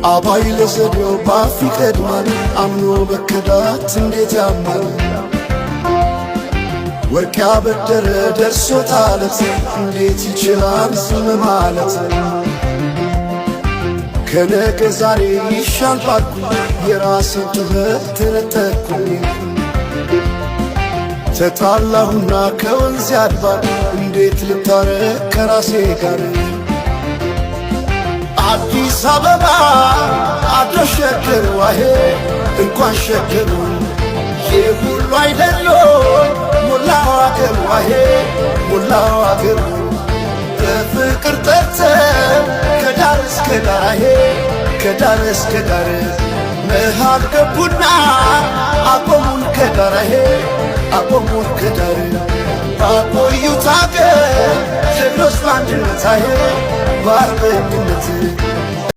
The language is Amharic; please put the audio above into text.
አባይ ለዘዴው ባፍ ይቀድማል አምኖ በከዳት እንዴት ያማል ወርቅ ያበደረ ደርሶት አለት እንዴት ይችላል ዝም ማለት ከነገ ዛሬ ይሻል ባልኩኝ የራሴን ትምህርት ተነጠቅኩኝ ተጣላሁና ከወንዝ አድባር እንዴት ልታረቅ ከራሴ ጋር አዲስ አበባ አድረሽ ሸገር ዋሄ እንኳን ሸገሩ የሁሉ አይደሎ ሞላው አገር ዋሄ ሞላው አገር በፍቅር ጠርተ ከዳር እስከ ዳር ከዳር እስከ ዳር መሃል ገቡና አቆሙን ከዳር አቆሙን ከዳር ባቆዩት አገር ጀግኖች በአንድነት በአርበኝነት